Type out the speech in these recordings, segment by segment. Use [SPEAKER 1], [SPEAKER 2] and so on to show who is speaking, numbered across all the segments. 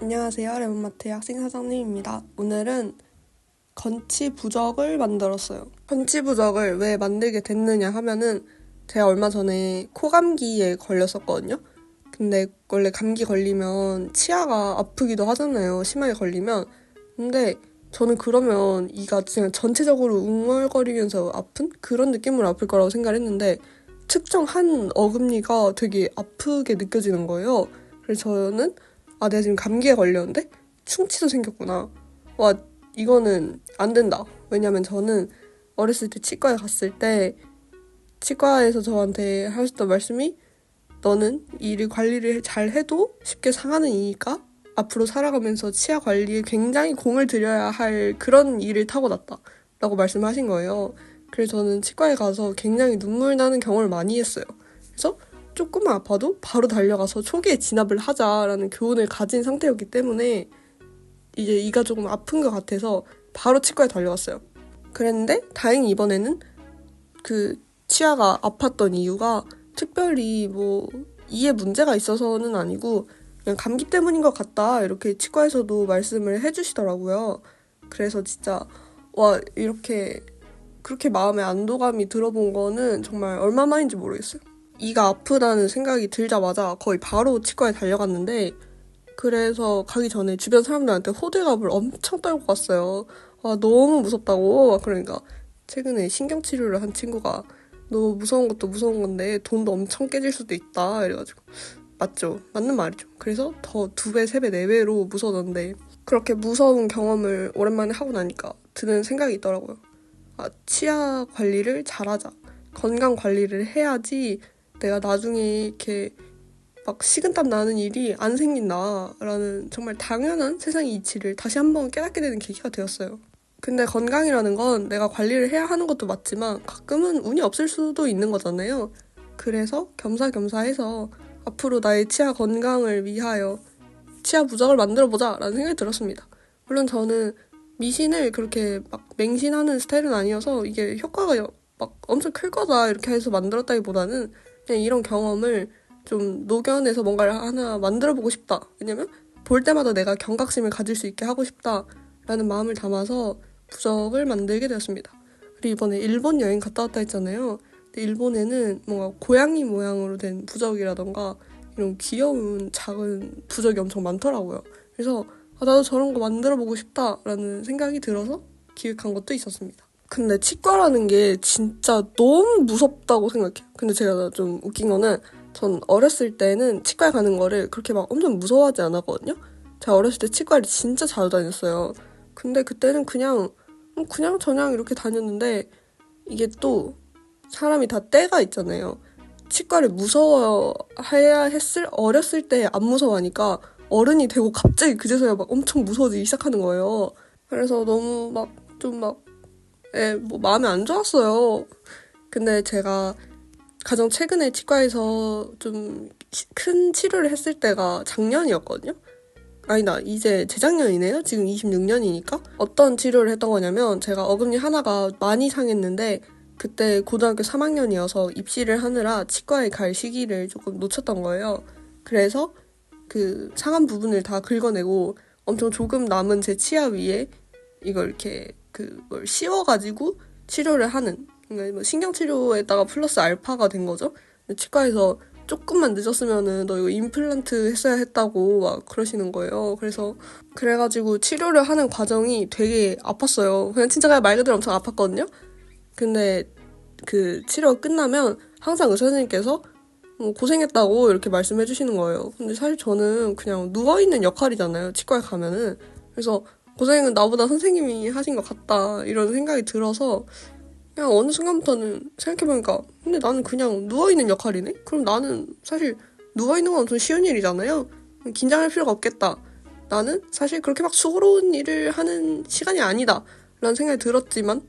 [SPEAKER 1] 안녕하세요. 레몬마트의 학생 사장님입니다. 오늘은 건치 부적을 만들었어요. 건치 부적을 왜 만들게 됐느냐 하면은 제가 얼마 전에 코감기에 걸렸었거든요. 근데 원래 감기 걸리면 치아가 아프기도 하잖아요. 심하게 걸리면. 근데 저는 그러면 이가 그냥 전체적으로 웅얼거리면서 아픈 그런 느낌으로 아플 거라고 생각을 했는데 특정 한 어금니가 되게 아프게 느껴지는 거예요. 그래서 저는 내가 지금 감기에 걸렸는데 충치도 생겼구나. 와, 이거는 안 된다. 왜냐면 저는 어렸을 때 치과에 갔을 때 치과에서 저한테 하셨던 말씀이 너는 이 관리를 잘 해도 쉽게 상하는 이니까 앞으로 살아가면서 치아 관리에 굉장히 공을 들여야 할 그런 일을 타고났다 라고 말씀하신 거예요. 그래서 저는 치과에 가서 굉장히 눈물 나는 경험을 많이 했어요. 그래서 조금만 아파도 바로 달려가서 초기에 진압을 하자라는 교훈을 가진 상태였기 때문에 이제 이가 조금 아픈 것 같아서 바로 치과에 달려갔어요. 그랬는데 다행히 이번에는 그 치아가 아팠던 이유가 특별히 뭐 이에 문제가 있어서는 아니고 그냥 감기 때문인 것 같다 이렇게 치과에서도 말씀을 해주시더라고요. 그래서 진짜 와, 이렇게 그렇게 마음에 안도감이 들어본 거는 정말 얼마만인지 모르겠어요. 이가 아프다는 생각이 들자마자 거의 바로 치과에 달려갔는데 그래서 가기 전에 주변 사람들한테 호들갑을 엄청 떨고 갔어요. 너무 무섭다고. 그러니까 최근에 신경치료를 한 친구가 너 무서운 것도 무서운 건데 돈도 엄청 깨질 수도 있다 이래가지고 맞죠? 맞는 말이죠. 그래서 더 2배, 3배, 4배로 무서웠는데 그렇게 무서운 경험을 오랜만에 하고 나니까 드는 생각이 있더라고요. 치아 관리를 잘하자. 건강 관리를 해야지 내가 나중에 이렇게 막 식은땀 나는 일이 안 생긴다라는 정말 당연한 세상의 이치를 다시 한번 깨닫게 되는 계기가 되었어요. 근데 건강이라는 건 내가 관리를 해야 하는 것도 맞지만 가끔은 운이 없을 수도 있는 거잖아요. 그래서 겸사겸사해서 앞으로 나의 치아 건강을 위하여 치아 부적을 만들어보자 라는 생각이 들었습니다. 물론 저는 미신을 그렇게 막 맹신하는 스타일은 아니어서 이게 효과가 막 엄청 클 거다 이렇게 해서 만들었다기보다는 그냥 이런 경험을 좀 녹여내서 뭔가를 하나 만들어보고 싶다. 왜냐면 볼 때마다 내가 경각심을 가질 수 있게 하고 싶다라는 마음을 담아서 부적을 만들게 되었습니다. 그리고 이번에 일본 여행 갔다 왔다 했잖아요. 근데 일본에는 뭔가 고양이 모양으로 된 부적이라던가 이런 귀여운 작은 부적이 엄청 많더라고요. 그래서 나도 저런 거 만들어보고 싶다라는 생각이 들어서 기획한 것도 있었습니다. 근데 치과라는 게 진짜 너무 무섭다고 생각해요. 근데 제가 좀 웃긴 거는 전 어렸을 때는 치과에 가는 거를 그렇게 막 엄청 무서워하지 않았거든요. 제가 어렸을 때 치과를 진짜 자주 다녔어요. 근데 그때는 그냥 저냥 이렇게 다녔는데 이게 또 사람이 다 때가 있잖아요. 치과를 무서워해야 했을 어렸을 때 안 무서워하니까 어른이 되고 갑자기 그제서야 막 엄청 무서워지기 시작하는 거예요. 그래서 너무 막 좀 막 뭐 마음이 안 좋았어요. 근데 제가 가장 최근에 치과에서 좀 큰 치료를 했을 때가 작년이었거든요. 아니다, 이제 재작년이네요. 지금 26년이니까. 어떤 치료를 했던 거냐면 제가 어금니 하나가 많이 상했는데 그때 고등학교 3학년이어서 입시를 하느라 치과에 갈 시기를 조금 놓쳤던 거예요. 그래서 그 상한 부분을 다 긁어내고 엄청 조금 남은 제 치아 위에 이걸 이렇게 그걸 씌워가지고 치료를 하는, 그러니까 뭐 신경치료에다가 플러스 알파가 된 거죠. 치과에서 조금만 늦었으면은 너 이거 임플란트 했어야 했다고 막 그러시는 거예요. 그래가지고 치료를 하는 과정이 되게 아팠어요. 그냥 말 그대로 엄청 아팠거든요. 근데 그 치료가 끝나면 항상 의사 선생님께서 고생했다고 이렇게 말씀해 주시는 거예요. 근데 사실 저는 그냥 누워있는 역할이잖아요. 치과에 가면은. 그래서 고생은 나보다 선생님이 하신 것 같다 이런 생각이 들어서 그냥 어느 순간부터는 생각해보니까 근데 나는 그냥 누워있는 역할이네? 그럼 나는 사실 누워있는 건 엄청 쉬운 일이잖아요. 긴장할 필요가 없겠다. 나는 사실 그렇게 막 수고로운 일을 하는 시간이 아니다 라는 생각이 들었지만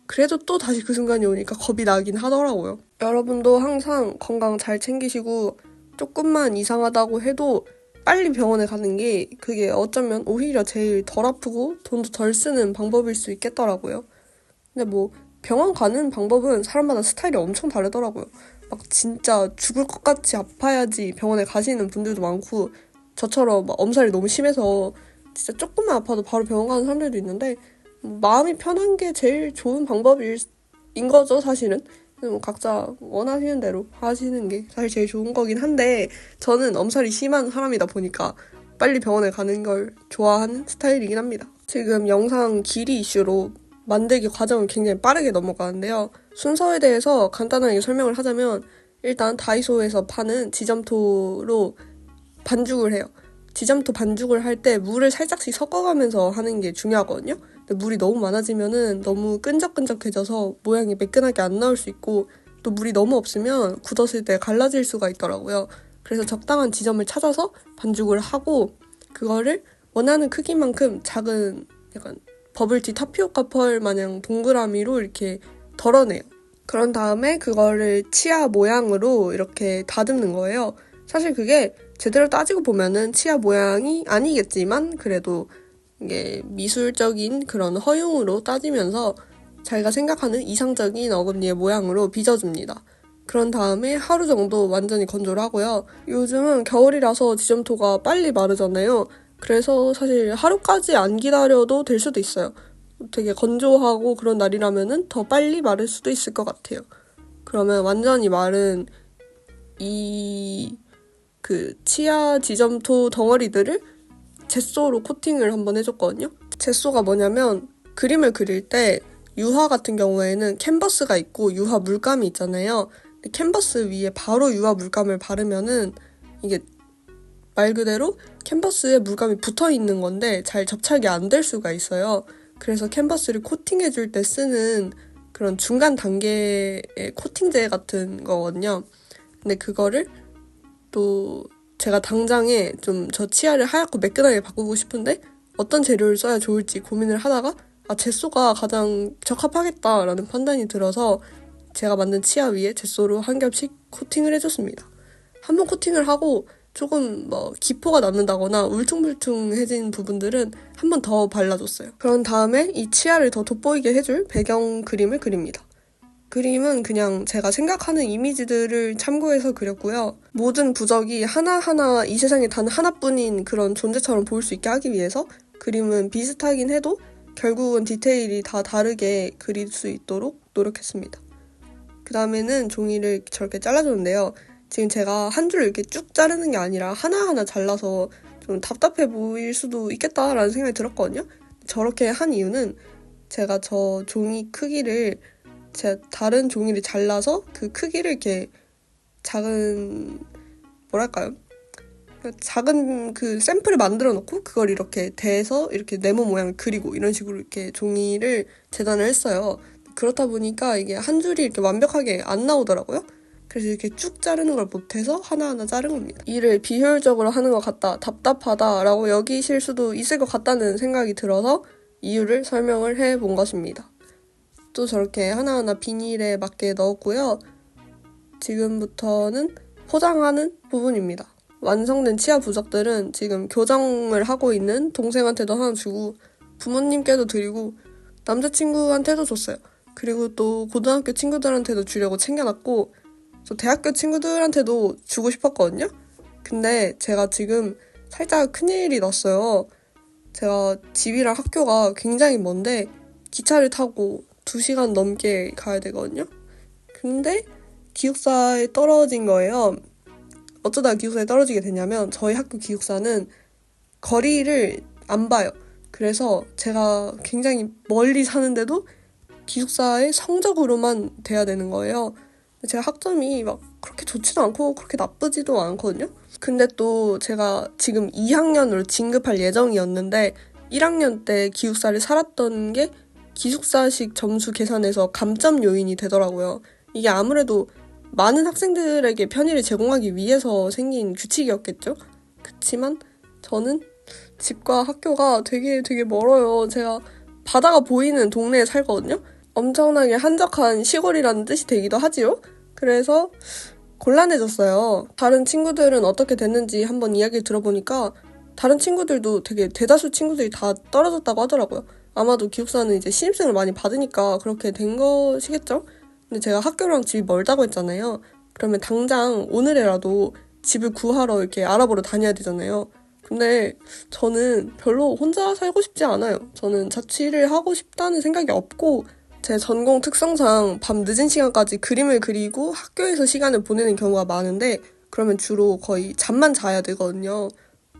[SPEAKER 1] 그래도 또 다시 그 순간이 오니까 겁이 나긴 하더라고요. 여러분도 항상 건강 잘 챙기시고 조금만 이상하다고 해도 빨리 병원에 가는 게 그게 어쩌면 오히려 제일 덜 아프고 돈도 덜 쓰는 방법일 수 있겠더라고요. 근데 뭐 병원 가는 방법은 사람마다 스타일이 엄청 다르더라고요. 막 진짜 죽을 것 같이 아파야지 병원에 가시는 분들도 많고 저처럼 막 엄살이 너무 심해서 진짜 조금만 아파도 바로 병원 가는 사람들도 있는데 마음이 편한 게 제일 좋은 방법인 거죠, 사실은. 각자 원하시는 대로 하시는 게 사실 제일 좋은 거긴 한데 저는 엄살이 심한 사람이다 보니까 빨리 병원에 가는 걸 좋아하는 스타일이긴 합니다. 지금 영상 길이 이슈로 만들기 과정을 굉장히 빠르게 넘어가는데요. 순서에 대해서 간단하게 설명을 하자면 일단 다이소에서 파는 지점토로 반죽을 해요. 지점토 반죽을 할 때 물을 살짝씩 섞어가면서 하는 게 중요하거든요. 근데 물이 너무 많아지면은 너무 끈적끈적해져서 모양이 매끈하게 안 나올 수 있고 또 물이 너무 없으면 굳었을 때 갈라질 수가 있더라고요. 그래서 적당한 지점을 찾아서 반죽을 하고 그거를 원하는 크기만큼 작은 약간 버블티 타피오카 펄 마냥 동그라미로 이렇게 덜어내요. 그런 다음에 그거를 치아 모양으로 이렇게 다듬는 거예요. 사실 그게 제대로 따지고 보면은 치아 모양이 아니겠지만 그래도 이게 미술적인 그런 허용으로 따지면서 자기가 생각하는 이상적인 어금니의 모양으로 빚어줍니다. 그런 다음에 하루 정도 완전히 건조를 하고요. 요즘은 겨울이라서 지점토가 빨리 마르잖아요. 그래서 사실 하루까지 안 기다려도 될 수도 있어요. 되게 건조하고 그런 날이라면은 더 빨리 마를 수도 있을 것 같아요. 그러면 완전히 마른 치아 지점토 덩어리들을 젯소로 코팅을 한번 해줬거든요. 젯소가 뭐냐면 그림을 그릴 때 유화 같은 경우에는 캔버스가 있고 유화 물감이 있잖아요. 근데 캔버스 위에 바로 유화 물감을 바르면은 이게 말 그대로 캔버스에 물감이 붙어 있는 건데 잘 접착이 안 될 수가 있어요. 그래서 캔버스를 코팅해줄 때 쓰는 그런 중간 단계의 코팅제 같은 거거든요. 근데 그거를 또 제가 당장에 좀 저 치아를 하얗고 매끈하게 바꾸고 싶은데 어떤 재료를 써야 좋을지 고민을 하다가 젯소가 가장 적합하겠다라는 판단이 들어서 제가 만든 치아 위에 젯소로 한 겹씩 코팅을 해줬습니다. 한 번 코팅을 하고 조금 기포가 남는다거나 울퉁불퉁해진 부분들은 한 번 더 발라줬어요. 그런 다음에 이 치아를 더 돋보이게 해줄 배경 그림을 그립니다. 그림은 그냥 제가 생각하는 이미지들을 참고해서 그렸고요. 모든 부적이 하나하나 이 세상에 단 하나뿐인 그런 존재처럼 보일 수 있게 하기 위해서 그림은 비슷하긴 해도 결국은 디테일이 다 다르게 그릴 수 있도록 노력했습니다. 그 다음에는 종이를 저렇게 잘라줬는데요. 지금 제가 한 줄 이렇게 쭉 자르는 게 아니라 하나하나 잘라서 좀 답답해 보일 수도 있겠다라는 생각이 들었거든요. 저렇게 한 이유는 제가 저 종이 크기를 제가 다른 종이를 잘라서 그 크기를 이렇게 작은 그 샘플을 만들어 놓고 그걸 이렇게 대서 이렇게 네모 모양을 그리고 이런 식으로 이렇게 종이를 재단을 했어요. 그렇다 보니까 이게 한 줄이 이렇게 완벽하게 안 나오더라고요. 그래서 이렇게 쭉 자르는 걸 못해서 하나하나 자른 겁니다. 일을 비효율적으로 하는 것 같다, 답답하다라고 여기실 수도 있을 것 같다는 생각이 들어서 이유를 설명을 해본 것입니다. 또 저렇게 하나하나 비닐에 맞게 넣었고요. 지금부터는 포장하는 부분입니다. 완성된 치아 부적들은 지금 교정을 하고 있는 동생한테도 하나 주고 부모님께도 드리고 남자친구한테도 줬어요. 그리고 또 고등학교 친구들한테도 주려고 챙겨놨고 저 대학교 친구들한테도 주고 싶었거든요. 근데 제가 지금 살짝 큰일이 났어요. 제가 집이랑 학교가 굉장히 먼데 기차를 타고 2시간 넘게 가야 되거든요. 근데 기숙사에 떨어진 거예요. 어쩌다 기숙사에 떨어지게 됐냐면 저희 학교 기숙사는 거리를 안 봐요. 그래서 제가 굉장히 멀리 사는데도 기숙사의 성적으로만 돼야 되는 거예요. 제가 학점이 막 그렇게 좋지도 않고 그렇게 나쁘지도 않거든요. 근데 또 제가 지금 2학년으로 진급할 예정이었는데 1학년 때 기숙사를 살았던 게 기숙사식 점수 계산에서 감점 요인이 되더라고요. 이게 아무래도 많은 학생들에게 편의를 제공하기 위해서 생긴 규칙이었겠죠? 그치만 저는 집과 학교가 되게 멀어요. 제가 바다가 보이는 동네에 살거든요. 엄청나게 한적한 시골이라는 뜻이 되기도 하지요. 그래서 곤란해졌어요. 다른 친구들은 어떻게 됐는지 한번 이야기를 들어보니까 다른 친구들도 되게 대다수 친구들이 다 떨어졌다고 하더라고요. 아마도 기숙사는 이제 신입생을 많이 받으니까 그렇게 된 것이겠죠? 근데 제가 학교랑 집이 멀다고 했잖아요. 그러면 당장 오늘이라도 집을 구하러 이렇게 알아보러 다녀야 되잖아요. 근데 저는 별로 혼자 살고 싶지 않아요. 저는 자취를 하고 싶다는 생각이 없고 제 전공 특성상 밤 늦은 시간까지 그림을 그리고 학교에서 시간을 보내는 경우가 많은데 그러면 주로 거의 잠만 자야 되거든요.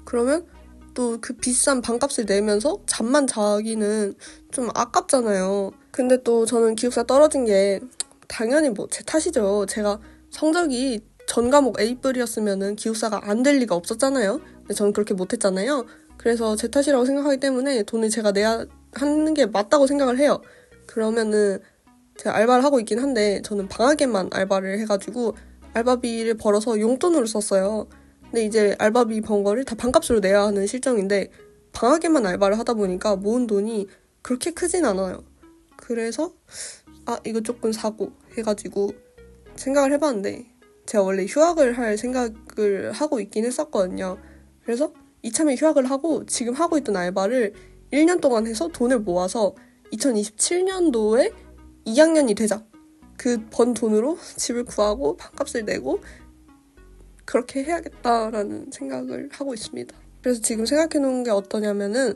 [SPEAKER 1] 그러면 또 그 비싼 방값을 내면서 잠만 자기는 좀 아깝잖아요. 근데 또 저는 기숙사 떨어진 게 당연히 뭐 제 탓이죠. 제가 성적이 전 과목 A뿔이었으면은 기숙사가 안 될 리가 없었잖아요. 근데 저는 그렇게 못했잖아요. 그래서 제 탓이라고 생각하기 때문에 돈을 제가 내야 하는 게 맞다고 생각을 해요. 그러면은 제가 알바를 하고 있긴 한데 저는 방학에만 알바를 해가지고 알바비를 벌어서 용돈으로 썼어요. 근데 이제 알바비 번 거를 다 반값으로 내야 하는 실정인데 방학에만 알바를 하다 보니까 모은 돈이 그렇게 크진 않아요. 그래서 이거 조금 사고 해가지고 생각을 해봤는데 제가 원래 휴학을 할 생각을 하고 있긴 했었거든요. 그래서 이참에 휴학을 하고 지금 하고 있던 알바를 1년 동안 해서 돈을 모아서 2027년도에 2학년이 되자. 그 번 돈으로 집을 구하고 반값을 내고 그렇게 해야겠다라는 생각을 하고 있습니다. 그래서 지금 생각해놓은 게 어떠냐면은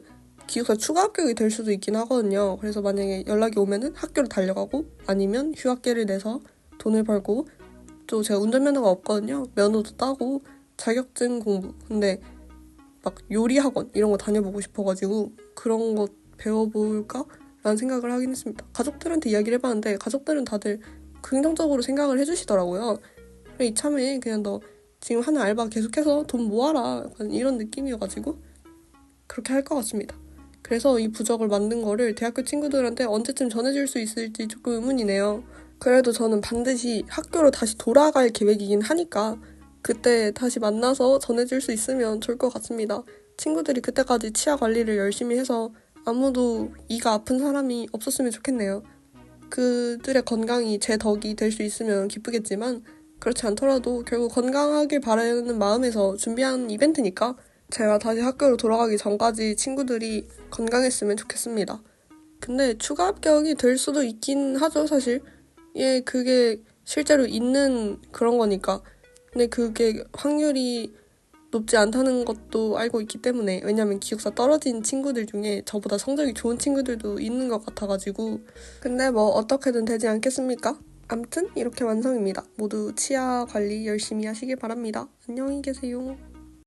[SPEAKER 1] 기숙사 추가 합격이 될 수도 있긴 하거든요. 그래서 만약에 연락이 오면은 학교를 달려가고 아니면 휴학계를 내서 돈을 벌고 또 제가 운전면허가 없거든요. 면허도 따고 자격증 공부. 근데 막 요리 학원 이런 거 다녀보고 싶어가지고 그런 거 배워볼까? 라는 생각을 하긴 했습니다. 가족들한테 이야기를 해봤는데 가족들은 다들 긍정적으로 생각을 해주시더라고요. 그래 이참에 그냥 너 지금 하는 알바 계속해서 돈 모아라 약간 이런 느낌이어가지고 그렇게 할 것 같습니다. 그래서 이 부적을 만든 거를 대학교 친구들한테 언제쯤 전해줄 수 있을지 조금 의문이네요. 그래도 저는 반드시 학교로 다시 돌아갈 계획이긴 하니까 그때 다시 만나서 전해줄 수 있으면 좋을 것 같습니다. 친구들이 그때까지 치아 관리를 열심히 해서 아무도 이가 아픈 사람이 없었으면 좋겠네요. 그들의 건강이 제 덕이 될 수 있으면 기쁘겠지만 그렇지 않더라도 결국 건강하길 바라는 마음에서 준비한 이벤트니까 제가 다시 학교로 돌아가기 전까지 친구들이 건강했으면 좋겠습니다. 근데 추가 합격이 될 수도 있긴 하죠, 사실. 그게 실제로 있는 그런 거니까. 근데 그게 확률이 높지 않다는 것도 알고 있기 때문에 왜냐면 기숙사 떨어진 친구들 중에 저보다 성적이 좋은 친구들도 있는 것 같아가지고 근데 뭐 어떻게든 되지 않겠습니까? 암튼 이렇게 완성입니다. 모두 치아 관리 열심히 하시길 바랍니다. 안녕히 계세요.